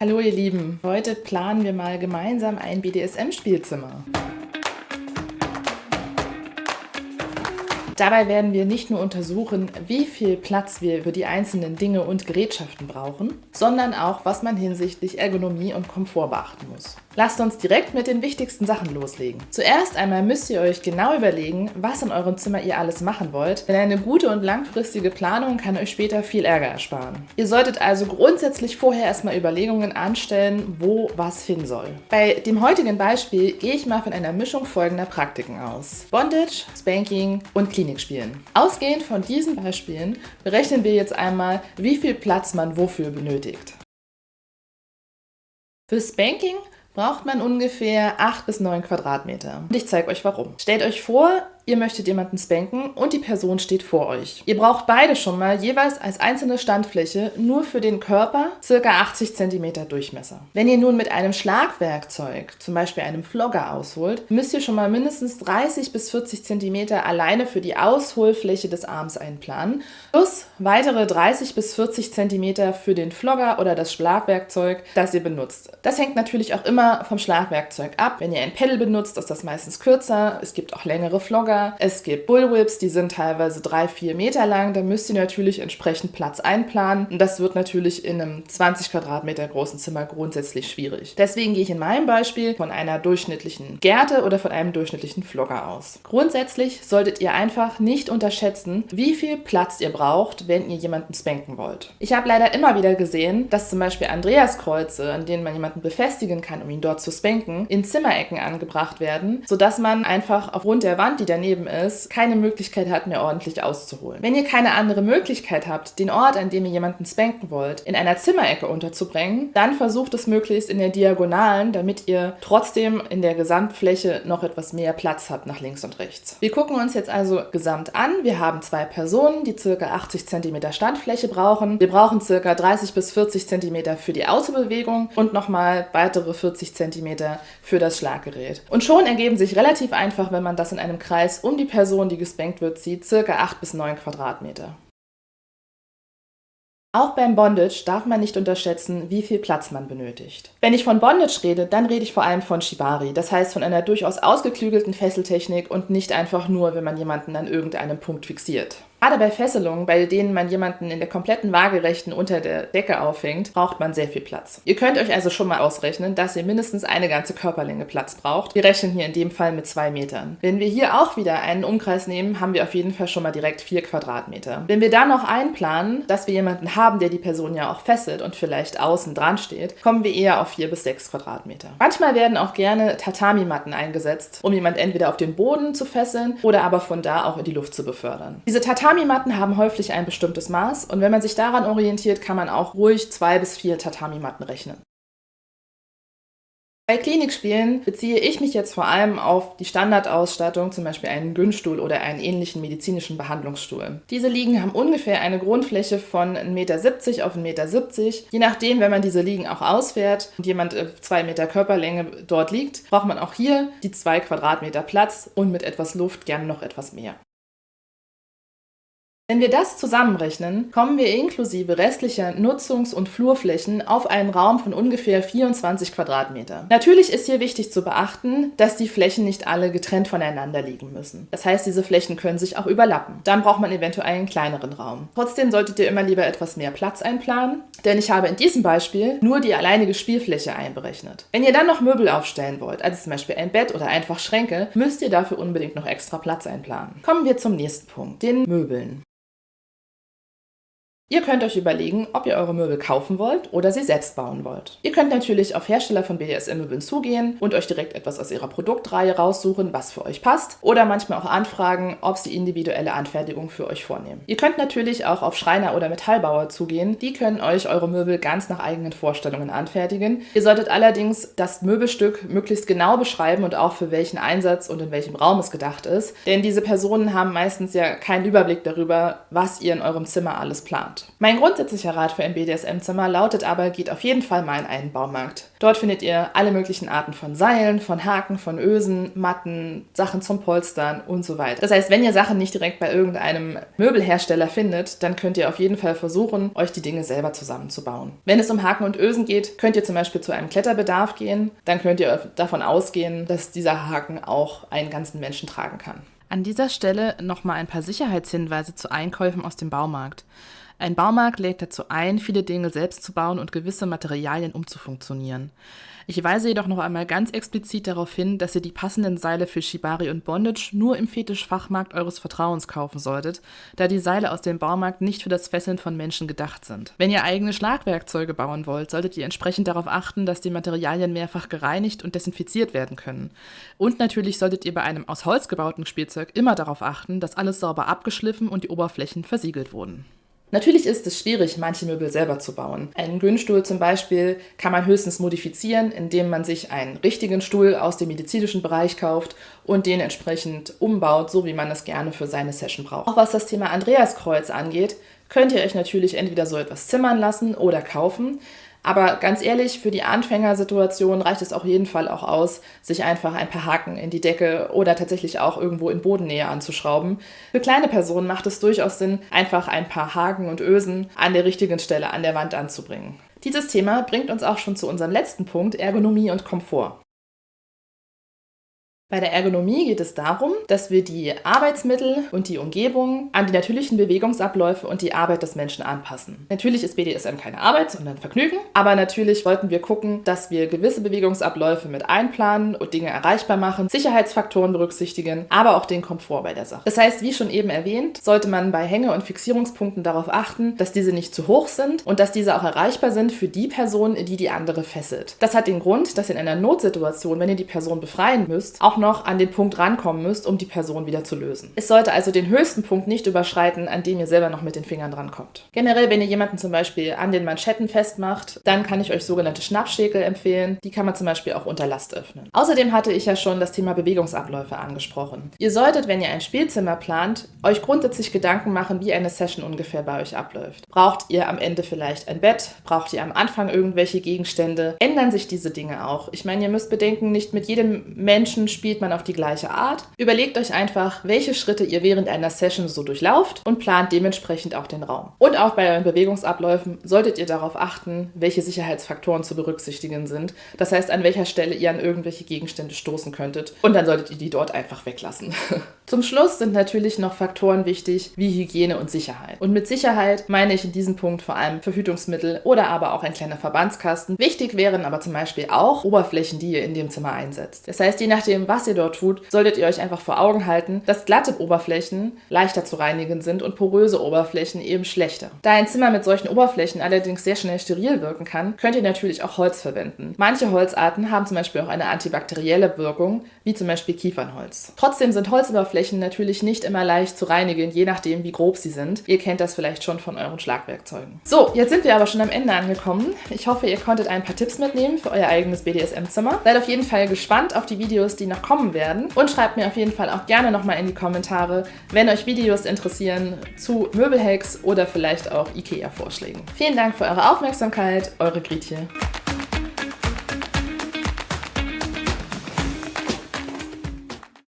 Hallo ihr Lieben, heute planen wir mal gemeinsam ein BDSM-Spielzimmer. Dabei werden wir nicht nur untersuchen, wie viel Platz wir für die einzelnen Dinge und Gerätschaften brauchen, sondern auch, was man hinsichtlich Ergonomie und Komfort beachten muss. Lasst uns direkt mit den wichtigsten Sachen loslegen. Zuerst einmal müsst ihr euch genau überlegen, was in eurem Zimmer ihr alles machen wollt, denn eine gute und langfristige Planung kann euch später viel Ärger ersparen. Ihr solltet also grundsätzlich vorher erstmal Überlegungen anstellen, wo was hin soll. Bei dem heutigen Beispiel gehe ich mal von einer Mischung folgender Praktiken aus: Bondage, Spanking und Klinikspielen. Ausgehend von diesen Beispielen berechnen wir jetzt einmal, wie viel Platz man wofür benötigt. Für Spanking braucht man ungefähr 8 bis 9 Quadratmeter. Und ich zeige euch warum. Stellt euch vor, ihr möchtet jemanden spanken und die Person steht vor euch. Ihr braucht beide schon mal jeweils als einzelne Standfläche nur für den Körper ca. 80 cm Durchmesser. Wenn ihr nun mit einem Schlagwerkzeug, zum Beispiel einem Flogger, ausholt, müsst ihr schon mal mindestens 30 bis 40 cm alleine für die Ausholfläche des Arms einplanen, plus weitere 30 bis 40 cm für den Flogger oder das Schlagwerkzeug, das ihr benutzt. Das hängt natürlich auch immer vom Schlagwerkzeug ab. Wenn ihr ein Pedal benutzt, ist das meistens kürzer. Es gibt auch längere Flogger. Es gibt Bullwhips, die sind teilweise 3-4 Meter lang. Da müsst ihr natürlich entsprechend Platz einplanen. Und das wird natürlich in einem 20 Quadratmeter großen Zimmer grundsätzlich schwierig. Deswegen gehe ich in meinem Beispiel von einer durchschnittlichen Gerte oder von einem durchschnittlichen Flogger aus. Grundsätzlich solltet ihr einfach nicht unterschätzen, wie viel Platz ihr braucht, wenn ihr jemanden spanken wollt. Ich habe leider immer wieder gesehen, dass zum Beispiel Andreaskreuze, an denen man jemanden befestigen kann, um ihn dort zu spanken, in Zimmerecken angebracht werden, sodass man einfach aufgrund der Wand, die daneben ist, keine Möglichkeit hat, mehr ordentlich auszuholen. Wenn ihr keine andere Möglichkeit habt, den Ort, an dem ihr jemanden spanken wollt, in einer Zimmerecke unterzubringen, dann versucht es möglichst in der Diagonalen, damit ihr trotzdem in der Gesamtfläche noch etwas mehr Platz habt nach links und rechts. Wir gucken uns jetzt also gesamt an. Wir haben 2 Personen, die ca. 80 cm Standfläche brauchen. Wir brauchen ca. 30 bis 40 cm für die Außenbewegung und nochmal weitere 40 cm für das Schlaggerät. Und schon ergeben sich relativ einfach, wenn man das in einem Kreis um die Person, die gespankt wird, zieht, ca. 8 bis 9 Quadratmeter. Auch beim Bondage darf man nicht unterschätzen, wie viel Platz man benötigt. Wenn ich von Bondage rede, dann rede ich vor allem von Shibari, das heißt von einer durchaus ausgeklügelten Fesseltechnik und nicht einfach nur, wenn man jemanden an irgendeinem Punkt fixiert. Gerade bei Fesselungen, bei denen man jemanden in der kompletten Waagerechten unter der Decke aufhängt, braucht man sehr viel Platz. Ihr könnt euch also schon mal ausrechnen, dass ihr mindestens eine ganze Körperlänge Platz braucht. Wir rechnen hier in dem Fall mit 2 Metern. Wenn wir hier auch wieder einen Umkreis nehmen, haben wir auf jeden Fall schon mal direkt 4 Quadratmeter. Wenn wir dann noch einplanen, dass wir jemanden haben, der die Person ja auch fesselt und vielleicht außen dran steht, kommen wir eher auf 4 bis 6 Quadratmeter. Manchmal werden auch gerne Tatami-Matten eingesetzt, um jemanden entweder auf den Boden zu fesseln oder aber von da auch in die Luft zu befördern. Diese Tatami-Matten haben häufig ein bestimmtes Maß und wenn man sich daran orientiert, kann man auch ruhig 2 bis 4 Tatami-Matten rechnen. Bei Klinikspielen beziehe ich mich jetzt vor allem auf die Standardausstattung, zum Beispiel einen Gynstuhl oder einen ähnlichen medizinischen Behandlungsstuhl. Diese Liegen haben ungefähr eine Grundfläche von 1,70 Meter auf 1,70 Meter. Je nachdem, wenn man diese Liegen auch ausfährt und jemand 2 Meter Körperlänge dort liegt, braucht man auch hier die 2 Quadratmeter Platz und mit etwas Luft gerne noch etwas mehr. Wenn wir das zusammenrechnen, kommen wir inklusive restlicher Nutzungs- und Flurflächen auf einen Raum von ungefähr 24 Quadratmeter. Natürlich ist hier wichtig zu beachten, dass die Flächen nicht alle getrennt voneinander liegen müssen. Das heißt, diese Flächen können sich auch überlappen. Dann braucht man eventuell einen kleineren Raum. Trotzdem solltet ihr immer lieber etwas mehr Platz einplanen, denn ich habe in diesem Beispiel nur die alleinige Spielfläche einberechnet. Wenn ihr dann noch Möbel aufstellen wollt, also zum Beispiel ein Bett oder einfach Schränke, müsst ihr dafür unbedingt noch extra Platz einplanen. Kommen wir zum nächsten Punkt, den Möbeln. Ihr könnt euch überlegen, ob ihr eure Möbel kaufen wollt oder sie selbst bauen wollt. Ihr könnt natürlich auf Hersteller von BDSM-Möbeln zugehen und euch direkt etwas aus ihrer Produktreihe raussuchen, was für euch passt, oder manchmal auch anfragen, ob sie individuelle Anfertigung für euch vornehmen. Ihr könnt natürlich auch auf Schreiner oder Metallbauer zugehen, die können euch eure Möbel ganz nach eigenen Vorstellungen anfertigen. Ihr solltet allerdings das Möbelstück möglichst genau beschreiben und auch für welchen Einsatz und in welchem Raum es gedacht ist, denn diese Personen haben meistens ja keinen Überblick darüber, was ihr in eurem Zimmer alles plant. habt. Mein grundsätzlicher Rat für ein BDSM-Zimmer lautet aber, geht auf jeden Fall mal in einen Baumarkt. Dort findet ihr alle möglichen Arten von Seilen, von Haken, von Ösen, Matten, Sachen zum Polstern und so weiter. Das heißt, wenn ihr Sachen nicht direkt bei irgendeinem Möbelhersteller findet, dann könnt ihr auf jeden Fall versuchen, euch die Dinge selber zusammenzubauen. Wenn es um Haken und Ösen geht, könnt ihr zum Beispiel zu einem Kletterbedarf gehen. Dann könnt ihr davon ausgehen, dass dieser Haken auch einen ganzen Menschen tragen kann. An dieser Stelle nochmal ein paar Sicherheitshinweise zu Einkäufen aus dem Baumarkt. Ein Baumarkt lädt dazu ein, viele Dinge selbst zu bauen und gewisse Materialien umzufunktionieren. Ich weise jedoch noch einmal ganz explizit darauf hin, dass ihr die passenden Seile für Shibari und Bondage nur im Fetischfachmarkt eures Vertrauens kaufen solltet, da die Seile aus dem Baumarkt nicht für das Fesseln von Menschen gedacht sind. Wenn ihr eigene Schlagwerkzeuge bauen wollt, solltet ihr entsprechend darauf achten, dass die Materialien mehrfach gereinigt und desinfiziert werden können. Und natürlich solltet ihr bei einem aus Holz gebauten Spielzeug immer darauf achten, dass alles sauber abgeschliffen und die Oberflächen versiegelt wurden. Natürlich ist es schwierig, manche Möbel selber zu bauen. Einen Gynnstuhl zum Beispiel kann man höchstens modifizieren, indem man sich einen richtigen Stuhl aus dem medizinischen Bereich kauft und den entsprechend umbaut, so wie man es gerne für seine Session braucht. Auch was das Thema Andreaskreuz angeht, könnt ihr euch natürlich entweder so etwas zimmern lassen oder kaufen. Aber ganz ehrlich, für die Anfängersituation reicht es auf jeden Fall auch aus, sich einfach ein paar Haken in die Decke oder tatsächlich auch irgendwo in Bodennähe anzuschrauben. Für kleine Personen macht es durchaus Sinn, einfach ein paar Haken und Ösen an der richtigen Stelle an der Wand anzubringen. Dieses Thema bringt uns auch schon zu unserem letzten Punkt, Ergonomie und Komfort. Bei der Ergonomie geht es darum, dass wir die Arbeitsmittel und die Umgebung an die natürlichen Bewegungsabläufe und die Arbeit des Menschen anpassen. Natürlich ist BDSM keine Arbeit, sondern Vergnügen, aber natürlich wollten wir gucken, dass wir gewisse Bewegungsabläufe mit einplanen und Dinge erreichbar machen, Sicherheitsfaktoren berücksichtigen, aber auch den Komfort bei der Sache. Das heißt, wie schon eben erwähnt, sollte man bei Hänge- und Fixierungspunkten darauf achten, dass diese nicht zu hoch sind und dass diese auch erreichbar sind für die Person, die die andere fesselt. Das hat den Grund, dass in einer Notsituation, wenn ihr die Person befreien müsst, auch noch an den Punkt rankommen müsst, um die Person wieder zu lösen. Es sollte also den höchsten Punkt nicht überschreiten, an dem ihr selber noch mit den Fingern drankommt. Generell, wenn ihr jemanden zum Beispiel an den Manschetten festmacht, dann kann ich euch sogenannte Schnappschäkel empfehlen. Die kann man zum Beispiel auch unter Last öffnen. Außerdem hatte ich ja schon das Thema Bewegungsabläufe angesprochen. Ihr solltet, wenn ihr ein Spielzimmer plant, euch grundsätzlich Gedanken machen, wie eine Session ungefähr bei euch abläuft. Braucht ihr am Ende vielleicht ein Bett? Braucht ihr am Anfang irgendwelche Gegenstände? Ändern sich diese Dinge auch? Ich meine, ihr müsst bedenken, nicht mit jedem Menschen spielt man auf die gleiche Art. Überlegt euch einfach, welche Schritte ihr während einer Session so durchlauft und plant dementsprechend auch den Raum. Und auch bei euren Bewegungsabläufen solltet ihr darauf achten, welche Sicherheitsfaktoren zu berücksichtigen sind. Das heißt, an welcher Stelle ihr an irgendwelche Gegenstände stoßen könntet. Und dann solltet ihr die dort einfach weglassen. Zum Schluss sind natürlich noch Faktoren wichtig, wie Hygiene und Sicherheit. Und mit Sicherheit meine ich in diesem Punkt vor allem Verhütungsmittel oder aber auch ein kleiner Verbandskasten. Wichtig wären aber zum Beispiel auch Oberflächen, die ihr in dem Zimmer einsetzt. Das heißt, je nachdem, was ihr dort tut, solltet ihr euch einfach vor Augen halten, dass glatte Oberflächen leichter zu reinigen sind und poröse Oberflächen eben schlechter. Da ein Zimmer mit solchen Oberflächen allerdings sehr schnell steril wirken kann, könnt ihr natürlich auch Holz verwenden. Manche Holzarten haben zum Beispiel auch eine antibakterielle Wirkung, wie zum Beispiel Kiefernholz. Trotzdem sind Holzoberflächen natürlich nicht immer leicht zu reinigen, je nachdem, wie grob sie sind. Ihr kennt das vielleicht schon von euren Schlagwerkzeugen. So, jetzt sind wir aber schon am Ende angekommen. Ich hoffe, ihr konntet ein paar Tipps mitnehmen für euer eigenes BDSM-Zimmer. Seid auf jeden Fall gespannt auf die Videos, die noch kommen werden. Und schreibt mir auf jeden Fall auch gerne nochmal in die Kommentare, wenn euch Videos interessieren zu Möbelhacks oder vielleicht auch IKEA-Vorschlägen. Vielen Dank für eure Aufmerksamkeit, eure Grietje.